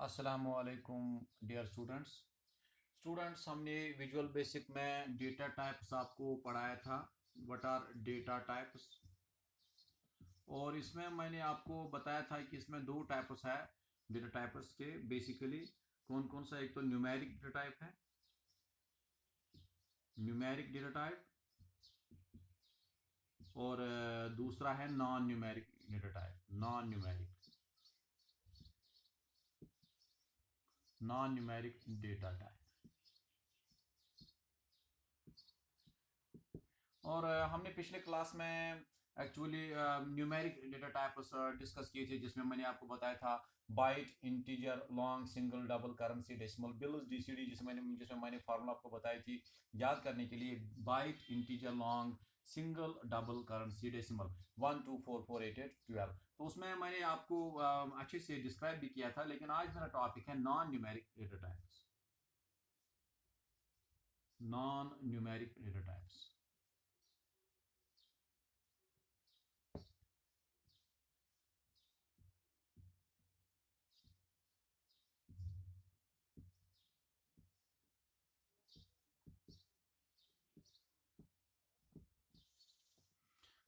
अस्सलामुअलैकुम dear students हमने visual basic में डेटा टाइप्स आपको पढ़ाया था। What are data types. और इसमें मैंने आपको बताया था कि इसमें दो टाइप्स है डेटा टाइप्स के। बेसिकली कौन कौन सा, एक तो न्यूमेरिक डेटा टाइप है, न्यूमेरिक डेटा टाइप, और दूसरा है non numeric data type. Non numeric data type. और हमने पिछले क्लास में actually numeric data types discuss किए थे, जिसमें मैंने आपको बताया था byte, integer, long, single, double, currency, decimal, bills, DCD, जिसमें मैंने फार्मूला आपको बताई थी याद करने के लिए। Byte, integer, long, single, double, currency, decimal, 1 2 4 4 8 8 12। तो उसमें मैंने आपको अच्छे से डिस्क्राइब भी किया था। लेकिन आज मेरा टॉपिक है non numeric data types. Non numeric data types.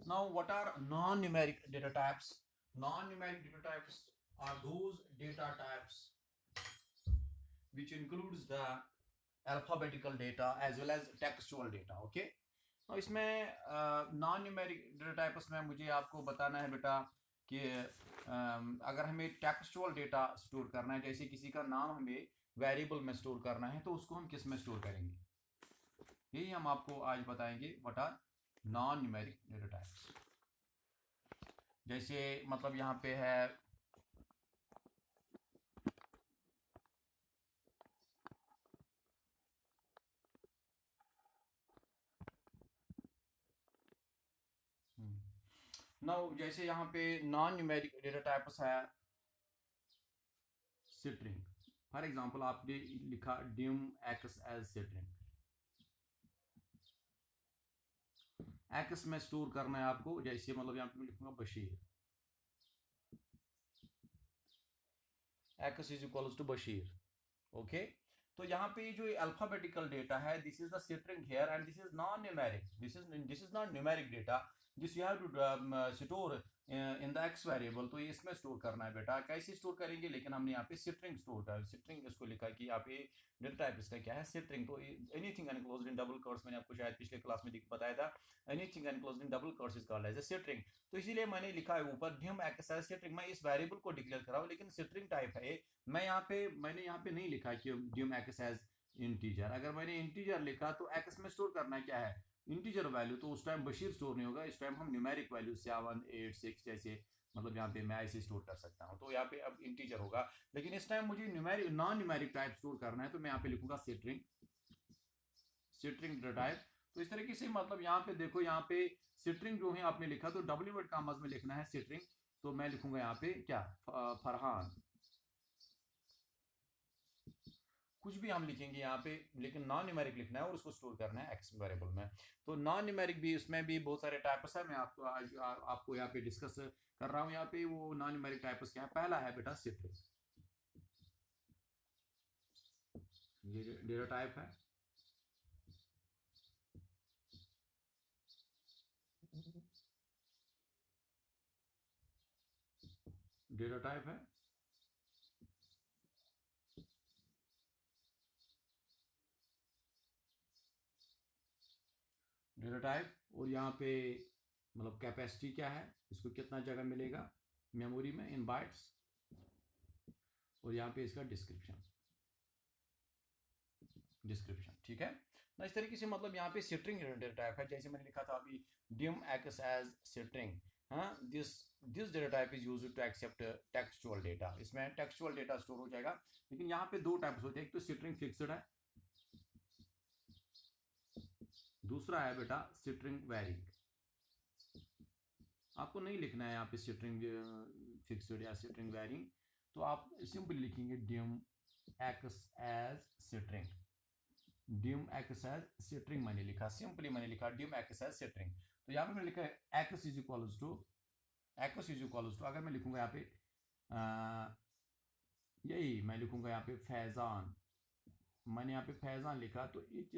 Now, what are non-numeric data types? Non-numeric data types are those data types which includes the alphabetical data as well as textual data. Okay. तो इसमें non numeric data types में मुझे आपको बताना है बेटा कि अगर हमें टेक्सचुअल डेटा स्टोर करना है, जैसे किसी का नाम हमें वेरिएबल में स्टोर करना है, तो उसको हम किस में स्टोर करेंगे, यही हम आपको आज बताएंगे। What are non numeric data types. जैसे मतलब यहाँ पे है नाउ, जैसे यहाँ पे नॉन न्यूमेरिक डेटा टाइप्स है स्ट्रिंग। फॉर एग्जांपल आपने लिखा dim x as string. X में स्टोर करना है आपको, जैसे मतलब यहाँ पे मैं लिखूंगा Bashir. X is equals to Bashir. Okay. तो यहाँ पे जो अल्फाबेटिकल डेटा है, this is the string here and this is non numeric. This is not numeric data. This you have to store in the x variable. तो ये इसमें store करना है बेटा। कैसे स्टोर करेंगे, लेकिन हमने यहाँ पे स्ट्रिंग स्टोर कर, स्ट्रिंग इसको लिखा कि यहाँ पे डेटा टाइप इसका क्या है, स्ट्रिंग। तो anything enclosed in double quotes, मैंने आपको शायद पिछले क्लास में बताया था, anything enclosed in double quotes is called as a string. तो इसीलिए मैंने लिखा है ऊपर डिम एक्स एज स्ट्रिंग। मैं इस वेरिएबल को डिक्लेयर कर रहा हूँ, लेकिन स्ट्रिंग टाइप है। मैंने यहाँ पे नहीं लिखा कि डिम एक्स एज इंटीजर। अगर मैंने इंटीजर लिखा तो एक्स में स्टोर करना है क्या है, इंटीजर वैल्यू। तो उस टाइम बशीर स्टोर नहीं होगा, इस टाइम हम न्यूमेरिक वैल्यू 7 8 6 जैसे, मतलब यहाँ पे मैं ऐसे स्टोर कर सकता हूँ। तो यहाँ पे अब इंटीजर होगा, लेकिन इस टाइम मुझे numeric non numeric type store करना है, तो मैं यहाँ पे लिखूंगा स्ट्रिंग, स्ट्रिंग टाइप। तो इस तरीके से मतलब यहाँ पे देखो, यहाँ पे स्ट्रिंग जो है आपने लिखा, तो डब्ल्यू वर्ड कॉमर्स में लिखना है स्ट्रिंग। तो मैं लिखूंगा यहाँ पे क्या, फरहान। कुछ भी हम लिखेंगे यहाँ पे, लेकिन नॉन न्यूमेरिक लिखना है और उसको स्टोर करना है एक्स वेरिएबल में। तो नॉन न्यूमेरिक भी, उसमें भी बहुत सारे टाइप्स है। मैं आपको आज आपको यहाँ पे डिस्कस कर रहा हूँ। यहाँ पे वो नॉन न्यूमेरिक टाइप्स क्या है। पहला है बेटा स्ट्रिंग। ये डेटा टाइप है, डेटा टाइप है, डेटा टाइप। और यहाँ पे मतलब कैपेसिटी क्या है, इसको कितना जगह मिलेगा मेमोरी में इन बाइट्स। और यहाँ पे इसका डिस्क्रिप्शन, डिस्क्रिप्शन। ठीक है ना। इस तरीके से मतलब यहाँ पे स्ट्रिंग डेटा टाइप है। जैसे मैंने लिखा था अभी डिम एक्स एज स्ट्रिंग। हाँ, this this data type is used to accept textual data. इसमें टेक्सचुअल डेटा स्टोर हो जाएगा। लेकिन यहाँ पे दो टाइप्स होते हैं, एक तो स्ट्रिंग फिक्स्ड है, दूसरा है बेटा स्ट्रिंग वेरिंग। आपको नहीं लिखना है यहाँ पे स्ट्रिंग फिक्स्ड या स्ट्रिंग वेरिंग। तो आप सिंपली लिखेंगे dim x as string. Dim x as string मैंने लिखा, सिंपली मैंने लिखा डिम एक्स एज स्ट्रिंग। तो यहाँ पे मैंने लिखा है x is equals to, x is equals to, अगर मैं लिखूंगा यहाँ पे यही मैं लिखूंगा यहाँ पे फैज़ान, मैंने यहाँ पे फैज़ान लिखा, तो it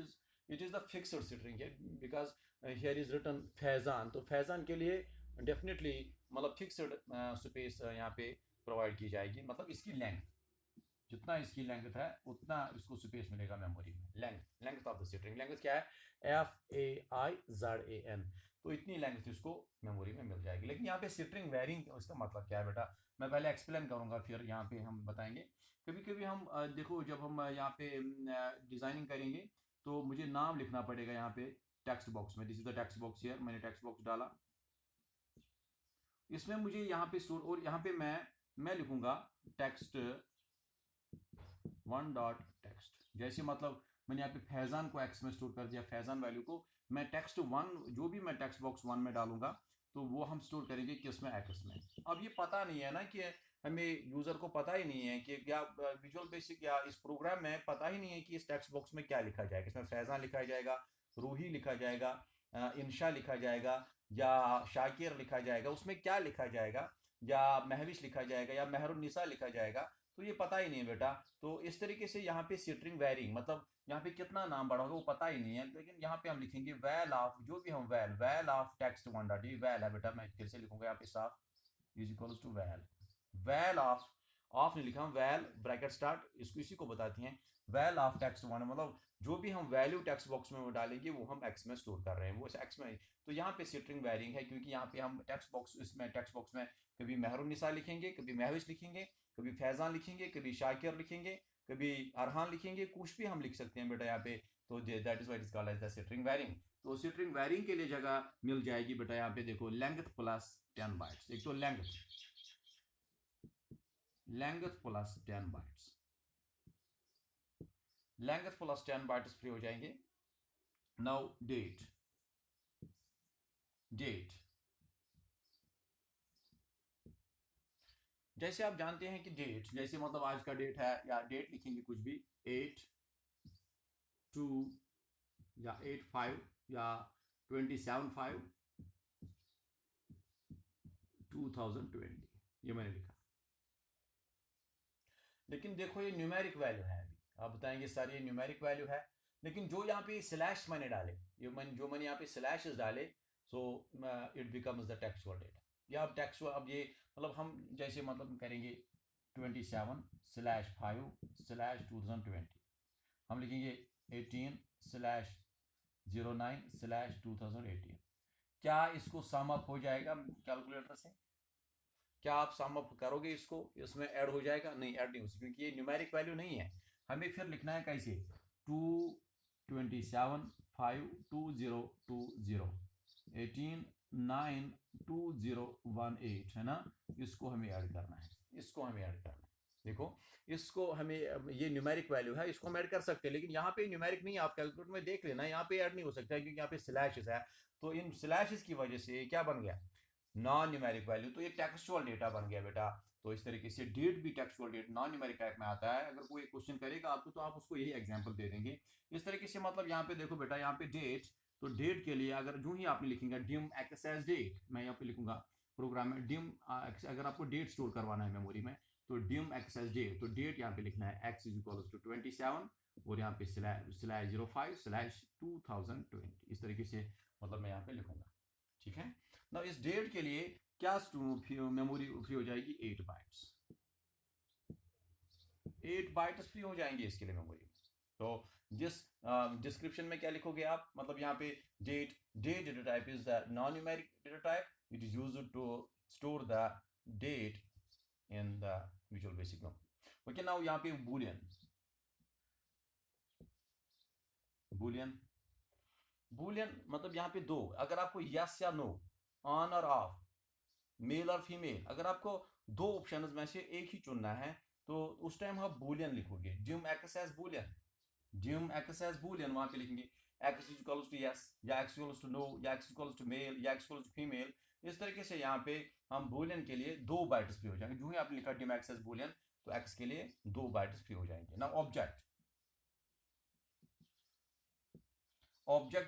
is the fixed string है, because here is written Faizan, तो फैज़ान के लिए डेफिनेटली मतलब फिक्स्ड स्पेस यहाँ पे प्रोवाइड की जाएगी, मतलब इसकी लेंथ, जितना इसकी लेंथ है उतना इसको स्पेस मिलेगा मेमोरी में। Length of the string, length क्या है, FAIZAN, तो इतनी लेंथ इसको मेमोरी में मिल जाएगी। लेकिन यहाँ पे स्ट्रिंग वेरिंग इसका मतलब क्या है बेटा, मैं पहले एक्सप्लेन करूंगा फिर यहाँ पे हम बताएंगे। कभी कभी हम देखो जब हम यहाँ पे डिज़ाइनिंग करेंगे तो मुझे नाम लिखना पड़ेगा यहाँ पे टेक्स्ट बॉक्स में, this is the text box here, मैंने टेक्स्ट बॉक्स डाला, इसमें मुझे यहाँ पे स्टोर, और यहाँ पे मैं लिखूंगा टेक्स्ट वन डॉट टेक्स्ट, जैसे मतलब मैंने यहाँ पे फैज़ान को एक्स में स्टोर कर दिया, फैज़ान वैल्यू को मैं टेक्स्ट वन, जो भी मैं टेक्स्ट बॉक्स वन में डालूंगा तो वो हम स्टोर करेंगे किस में, एक्स में। अब ये पता नहीं है ना कि हमें यूज़र को पता ही नहीं है कि क्या विजुअल बेसिक या इस प्रोग्राम में पता ही नहीं है कि इस टेक्स्ट बॉक्स में क्या लिखा जाएगा, इसमें फैज़ान लिखा जाएगा, रूही लिखा जाएगा, इंशा लिखा जाएगा, या शाकिर लिखा जाएगा, उसमें क्या लिखा जाएगा, या महविश लिखा जाएगा, या मेहरुन्निसा लिखा जाएगा, तो ये पता ही नहीं है बेटा। तो इस तरीके से यहाँ पे स्ट्रिंग वेरिंग मतलब यहाँ पे कितना नाम बड़ा होगा वो पता ही नहीं है, लेकिन यहाँ पे हम लिखेंगे वैल ऑफ, जो भी हम val of text one dot, ये वैल है बेटा, मैं फिर से लिखूंगा यहाँ पे साफ, is equals to val of नहीं लिखा, वैल ब्रैकेट स्टार्ट, इसको इसी को बताती हैं वैल ऑफ टेक्स्ट वन, मतलब जो भी हम वैल्यू टेक्स्ट बॉक्स में डालेंगे वो हम एक्स में स्टोर कर रहे हैं, वो एक्स में। तो यहाँ पे स्ट्रिंग वेरिंग है क्योंकि यहाँ पे हम टेक्स्ट बॉक्स, इसमें टेक्स्ट बॉक्स में कभी मेहरुन्निसा लिखेंगे, कभी महविश लिखेंगे, कभी फैज़ान लिखेंगे, कभी शाकिर लिखेंगे, कभी अरहान लिखेंगे, कुछ भी हम लिख सकते हैं बेटा यहाँ पे, तो that is what is called as the string varying. तो स्ट्रिंग वेरिंग के लिए जगह मिल जाएगी बेटा यहाँ पे, देखो लेंथ प्लस 10 बाइट्स, एक तो length plus 10 bytes, length plus 10 bytes free हो जाएंगे। नाउ डेट जैसे आप जानते हैं कि डेट, जैसे मतलब आज का डेट है, या डेट लिखेंगे कुछ भी, 8/2 या 8/5 या 27/5/2020, ये मैंने लिखा। लेकिन देखो ये न्यूमेरिक वैल्यू है, अभी आप बताएंगे सर ये न्यूमेरिक वैल्यू है, लेकिन जो यहाँ पे स्लैश मैंने डाले, जो मैंने यहाँ पे स्लैशेस डाले, so it becomes the textual data, या अब टेक्सुअल, अब ये मतलब हम जैसे मतलब करेंगे 27/5/2020, हम लिखेंगे 18/09/2018, क्या इसको सम अप हो जाएगा कैलकुलेटर से, क्या आप सम अप करोगे इसको, इसमें ऐड हो जाएगा, नहीं ऐड नहीं हो सकता क्योंकि ये न्यूमेरिक वैल्यू नहीं है। हमें फिर लिखना है कैसे, 227/5/2020 18/9/2018 है ना, इसको हमें ऐड करना है, देखो इसको हमें, ये न्यूमेरिक वैल्यू है, इसको हम ऐड कर सकते हैं, लेकिन यहाँ पे न्यूमेरिक नहीं, आप कैलकुलेटर में देख लेना, यहाँ पे ऐड नहीं हो सकता है क्योंकि यहाँ पे स्लैशेस है, तो इन स्लैशेस की वजह से क्या बन गया, नॉन न्यूमेरिक वैल्यू, तो ये टेक्सचुअल डेटा बन गया बेटा। तो इस तरीके से डेट भी textual date non numeric type में आता है, अगर कोई क्वेश्चन करेगा आपको तो आप उसको यही एग्जांपल दे देंगे इस तरीके से। मतलब यहाँ पे देखो बेटा, यहाँ पे डेट, तो डेट के लिए अगर जो ही आपने लिखेंगे डिम एक्सेस डेट, मैं यहाँ पे लिखूंगा प्रोग्राम में डिम, अगर आपको डेट स्टोर करवाना है मेमोरी में तो डिम एक्सेस डेट, तो डेट यहाँ पे लिखना है x इज इक्वल टू 27 और यहाँ पे /05/2020, इस तरीके से मतलब मैं यहाँ पे लिखूंगा, ठीक है ना। इस डेट के लिए क्या मेमोरी फ्री हो जाएगी, 8 बाइट्स फ्री हो जाएंगे इसके लिए मेमोरी। तो जिस डिस्क्रिप्शन में क्या लिखोगे आप, मतलब यहाँ पे date data type is the non numeric data type, it is used to store the date in the visual basic memory. Okay, now यहाँ पे बुलियन मतलब यहाँ पे दो, अगर आपको यस या नो, ऑन और ऑफ, मेल और फीमेल, अगर आपको दो ऑप्शंस में से एक ही चुनना है तो उस टाइम आप बुलियन लिखोगे, डिम एक्सेस बुलियन वहां पे लिखेंगे x is equals to yes, या x इक्वल्स टू नो, या x इक्वल्स टू मेल, या x इक्वल्स टू फीमेल। इस तरीके से यहाँ पे हम बुलियन के लिए 2 बाइट्स फ्री हो जाएंगे, जो ही आपने लिखा डिम एक्सेस बुलियन तो x के लिए 2 बाइट्स फ्री हो जाएंगे ना। ऑब्जेक्ट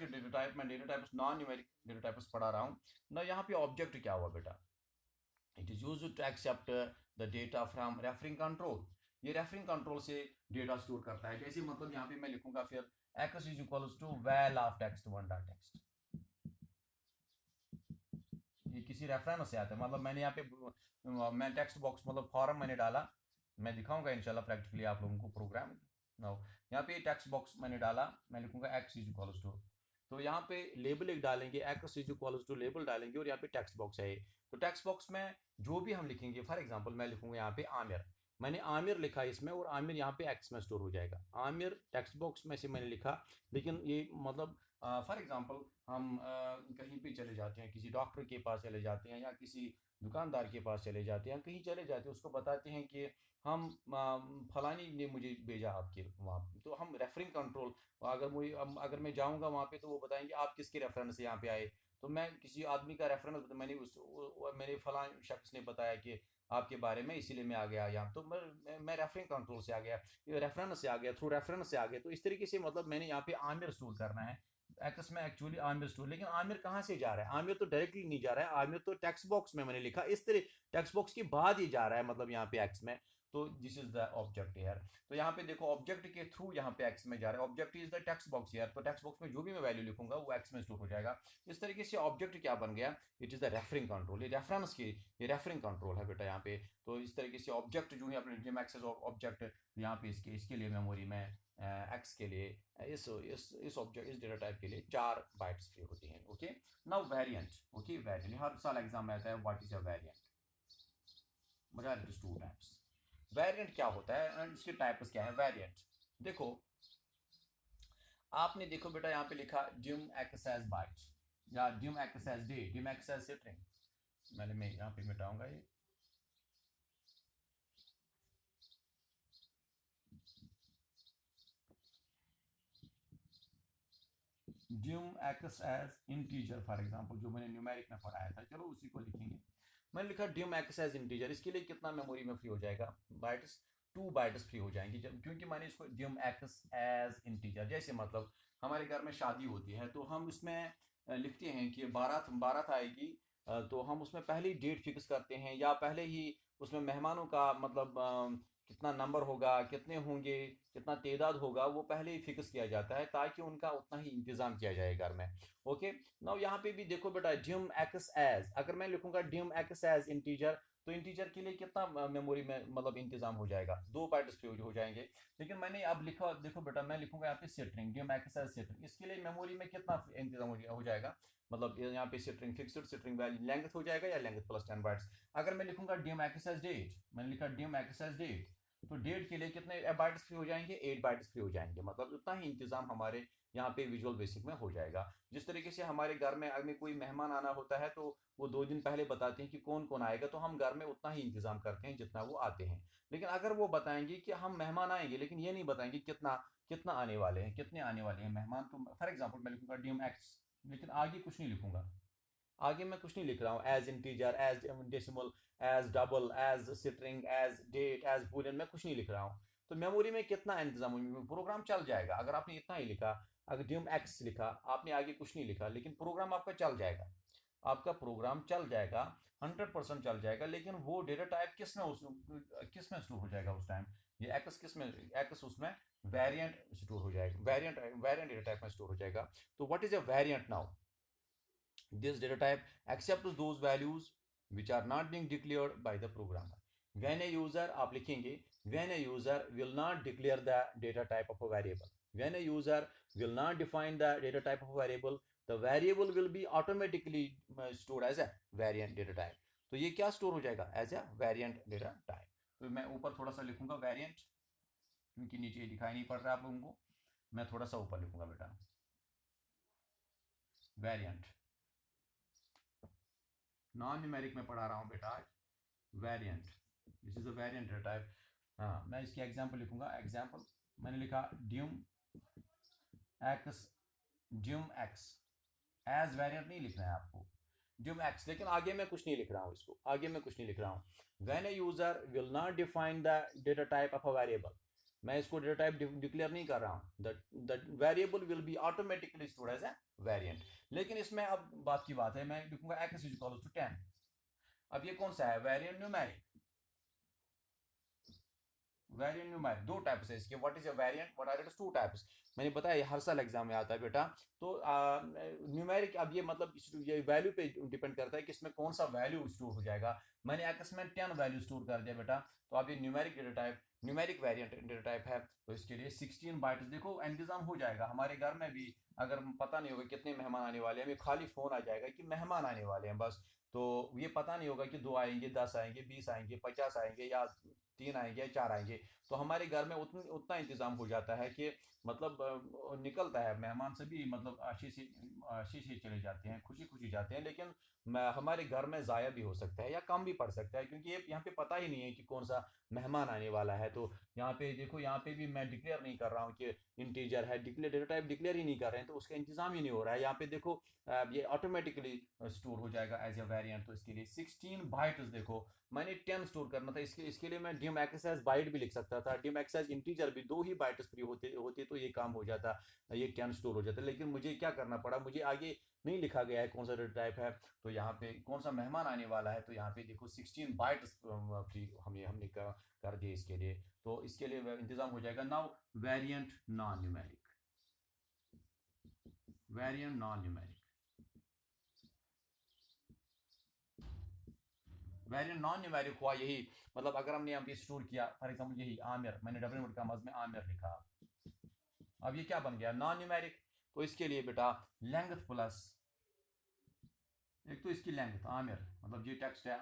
डेटा टाइप, मैं data type non numeric data type पढ़ा रहा हूँ ना। यहाँ पे ऑब्जेक्ट क्या हुआ बेटा, it is used to accept the data from referring control, ये रेफरिंग कंट्रोल से डेटा स्टोर करता है। जैसे मतलब यहाँ पे मैं लिखूंगा फिर x is equals to val of text one dot text, ये किसी रेफरेंस से आता है। मतलब मैंने यहाँ पे मैं टेक्स्ट बॉक्स मतलब फॉर्म मैंने डाला, मैं दिखाऊंगा इंशाल्लाह प्रैक्टिकली आप लोगों को प्रोग्राम। नाउ यहाँ पे टेक्स्ट बॉक्स मैंने डाला, मैं लिखूंगा x इज इक्वल्स टू, तो यहाँ पे लेबल एक डालेंगे, x is equals to label डालेंगे और यहाँ पे टेक्स्ट बॉक्स है। तो टेक्स्ट बॉक्स में जो भी हम लिखेंगे, फॉर एग्जांपल मैं लिखूंगा यहाँ पे आमिर, मैंने आमिर लिखा इसमें और आमिर यहाँ पे एक्स में स्टोर हो जाएगा। आमिर टेक्स्ट बॉक्स में से मैंने लिखा, लेकिन ये मतलब फॉर एग्जांपल हम कहीं पे चले जाते हैं, किसी डॉक्टर के पास चले जाते हैं या किसी दुकानदार के पास चले जाते हैं, कहीं चले जाते हैं, उसको बताते हैं कि हम फलानी ने मुझे भेजा आपके वहाँ, तो हम रेफरिंग कंट्रोल, अगर मुझे अगर मैं जाऊँगा वहाँ पे तो वो बताएंगे आप किसके रेफरेंस से यहाँ पे आए, तो मैं किसी आदमी का रेफरेंस, मैंने मेरे फलां शख्स ने बताया कि आपके बारे में, इसीलिए मैं आ गया यहाँ, तो मैं रेफरिंग कंट्रोल से आ गया, रेफरेंस से आ गया, थ्रू रेफरेंस से आ गया। तो इस तरीके से मतलब मैंने यहाँ पे आमिर स्टोर करना है एक्स में, एक्चुअली आमिर स्टोर, लेकिन आमिर कहाँ से जा रहा है, आमिर तो डायरेक्टली नहीं जा रहा है, आमिर तो टेक्स्ट बॉक्स में मैंने लिखा, इस तरह टेक्स्ट बॉक्स के बाद ही जा रहा है, मतलब यहाँ पे एक्स में। तो this is the object here. तो यहाँ पे देखो ऑब्जेक्ट के थ्रू यहाँ पे एक्स में जा रहा है, object is the text box here, तो टेक्स्ट बॉक्स में जो भी मैं वैल्यू लिखूंगा वो एक्स में स्टोर हो जाएगा। इस तरीके से ऑब्जेक्ट क्या बन गया, it is the referring control, ये रेफरेंस की ये रेफरिंग कंट्रोल है बेटा यहाँ पे। तो इस तरीके से ऑब्जेक्ट जो है अपने जिम एक्सेस ऑब्जेक्ट यहाँ पे इसके लिए मेमोरी में एक्स के लिए इस ऑब्जेक्ट इस डेटा टाइप के लिए 4 बाइट्स फ्री होती हैं। Okay, now variant. Okay, variant हर साल एग्जाम में आता है, what is a variant, modality 2 types. Variant क्या होता है एंड इसके टाइप्स क्या है। वेरिएंट देखो, आपने देखो बेटा यहाँ पे लिखा dim x as byte या dim x as date, dim x as string, मैं यहाँ पे मिटाऊंगा ये, dim x as integer for example, जो मैंने न्यूमेरिक में पढ़ाया था, चलो उसी को लिखेंगे। मैंने लिखा dim x as integer, इसके लिए कितना मेमोरी में फ्री हो जाएगा, बाइट्स 2 बाइट्स फ्री हो जाएंगी, जब क्योंकि मैंने इसको dim x as integer, जैसे मतलब हमारे घर में शादी होती है तो हम उसमें लिखते हैं कि बारात आएगी, तो हम उसमें पहले ही डेट फिक्स करते हैं या पहले ही उसमें मेहमानों का मतलब कितना नंबर होगा, कितने होंगे, कितना तादाद होगा, वो पहले ही फिक्स किया जाता है ताकि उनका उतना ही इंतज़ाम किया जाए घर में। ओके, नाउ यहाँ पे भी देखो बेटा dim x as, अगर मैं लिखूंगा dim x as इंटीजर, तो इंटीजर के लिए कितना मेमोरी में मतलब इंतजाम हो जाएगा, 2 बाइट्स फ्री हो जाएंगे। लेकिन मैंने अब लिखा, देखो बेटा मैं लिखूंगा यहाँ पे string dim x as string, इसके लिए मेमोरी में कितना इंतजाम हो जाएगा, मतलब यहाँ पे string fixed string value length हो जाएगा या लेंथ प्लस 10 बाइट्स। अगर मैं लिखूंगा dim x as डेट, मैंने लिखा dim x as डेट, तो डेट के लिए कितने बाइट्स फ्री हो जाएंगे, 8 बाइट्स फ्री हो जाएंगे, मतलब उतना ही इंतजाम हमारे यहाँ पे विजुअल बेसिक में हो जाएगा। जिस तरीके से हमारे घर में अगर कोई मेहमान आना होता है तो वो 2 दिन पहले बताते हैं कि कौन कौन आएगा, तो हम घर में उतना ही इंतजाम करते हैं जितना वो आते हैं। लेकिन अगर वो बताएंगे कि हम मेहमान आएंगे, लेकिन ये नहीं बताएंगे कितना कितना आने वाले हैं, कितने आने वाले हैं मेहमान, तो फॉर एग्जाम्पल मैं लिखूंगा dim x, लेकिन आगे कुछ नहीं लिखूंगा, आगे मैं कुछ नहीं लिख रहा हूँ, as integer, as decimal, as double, as string, as date, as boolean, मैं कुछ नहीं लिख रहा हूँ। तो मेमोरी में कितना इंतजाम, प्रोग्राम चल जाएगा अगर आपने इतना ही लिखा, अगर dim x लिखा आपने, आगे कुछ नहीं लिखा, लेकिन प्रोग्राम आपका चल जाएगा, आपका प्रोग्राम चल जाएगा, 100% चल जाएगा। लेकिन वो डेटा टाइप किस में स्टोर हो जाएगा उस टाइम, ये एक्स किस में, एक्स उसमें वेरिएंट स्टोर हो जाएगा, वेरिएंट डेटा टाइप में स्टोर हो जाएगा। तो what is a variant now, this data type accepts those values which are not being declared by the programmer. When a user, आप लिखेंगे when a user will not declare the data type of a variable, when a user will not define the data type of a variable, the variable will be automatically stored as a variant data type. तो ये क्या store हो जाएगा, as a variant data type. तो मैं ऊपर थोड़ा सा लिखूंगा वेरिएंट, क्योंकि नीचे दिखाई नहीं पड़ रहा आप लोगों को, मैं थोड़ा सा ऊपर लिखूंगा बेटा वेरिएंट, नॉन न्यूमेरिक में पढ़ा रहा हूँ बेटा आज, variant, this is a variant data type. हाँ, मैं इसकी एग्जांपल लिखूंगा, एग्जांपल मैंने लिखा dim x एज वेरिएंट नहीं लिखना है आपको, dim x, लेकिन आगे मैं कुछ नहीं लिख रहा हूँ, इसको आगे मैं कुछ नहीं लिख रहा हूँ। when a user will not define the data type of a variable, मैं इसको डेटा टाइप डिक्लेयर नहीं कर रहा हूँ, that variable will be automatically stored as a variant. लेकिन इसमें अब बात की बात है, मैं लिखूंगा x इज इक्वल टू 10, अब ये कौन सा है, वेरिएंट न्यूमेरिक, वेरिएंट न्यूमेरिक दो टाइप्स है इसके. What is a variant, what are its two types. मैंने बताया ये हर साल एग्जाम में आता है बेटा. तो न्यूमेरिक अब ये मतलब ये वैल्यू पे डिपेंड करता है कि इसमें कौन सा वैल्यू स्टोर हो जाएगा. मैंने एक्स में 10 वैल्यू स्टोर कर दिया बेटा. तो अब ये numeric data type, numeric variant data type है. तो इसके लिए 16 बाइट्स देखो इंतजाम हो जाएगा हमारे घर में भी. अगर पता नहीं होगा कितने मेहमान आने वाले हैं, हमें खाली फोन आ जाएगा कि मेहमान आने वाले हैं बस. तो ये पता नहीं होगा कि 2 आएंगे, 10 आएंगे, 20 आएंगे, 50 आएंगे, या 3 आएंगे या 4 आएंगे. तो हमारे घर में उतना इंतजाम हो जाता है कि मतलब निकलता है मेहमान से भी मतलब अच्छी से चले जाते हैं, खुशी खुशी जाते हैं. लेकिन हमारे घर में ज़ाया भी हो सकता है या कम भी पड़ सकता है, क्योंकि ये यहाँ पे पता ही नहीं है कि कौन सा मेहमान आने वाला है. तो यहाँ पे देखो, यहाँ पे भी मैं डिक्लेयर नहीं कर रहा हूँ कि इंटीजर है, डिक्लेयर डेटा टाइप डिक्लेयर ही नहीं कर रहे हैं, तो उसका इंतजाम ही नहीं हो रहा है. यहाँ पे देखो ये ऑटोमेटिकली स्टोर हो जाएगा एज ए वेरिएंट. तो इसके लिए 16 बाइट्स देखो मैंने 10 स्टोर करना था. इसके लिए मैं डिम एक्सेस बाइट भी लिख सकता था, डिम एक्सेस इंटीजर भी. 2 ही बाइट्स फ्री होते होते तो ये काम हो जाता, ये 10 स्टोर हो जाता. लेकिन मुझे क्या करना पड़ा, मुझे आगे नहीं लिखा गया है कौन सा डेटा टाइप है. तो यहाँ पे कौन सा मेहमान आने वाला है, तो यहाँ पे देखो 16 बाइट्स फ्री हमने कर दिए इसके लिए. तो इसके लिए इंतजाम हो जाएगा. Now variant non numeric, variant non numeric. Variant non numeric हुआ यही, मतलब अगर हमने यहाँ पे स्टोर किया फॉर एग्जांपल यही आमिर, मैंने डबल इनवर्ट कॉमास में आमिर लिखा. अब ये क्या बन गया, नॉन न्यूमेरिक. तो इसके लिए बेटा लेंथ प्लस, एक तो इसकी लेंथ आमिर मतलब ये टेक्स्ट है,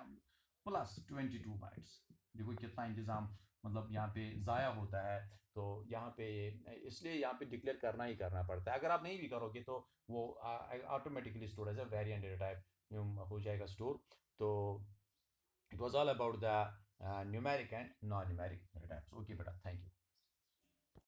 प्लस 22 बाइट्स. देखो कितना इंतज़ाम मतलब यहाँ पे ज़ाया होता है. तो यहाँ पे इसलिए यहाँ पे डिक्लेयर करना ही करना पड़ता है. अगर आप नहीं भी करोगे तो वो automatically store as a variant data type हो जाएगा स्टोर. तो it was all about the numeric and non-numeric data types. Okay, beta. Thank you.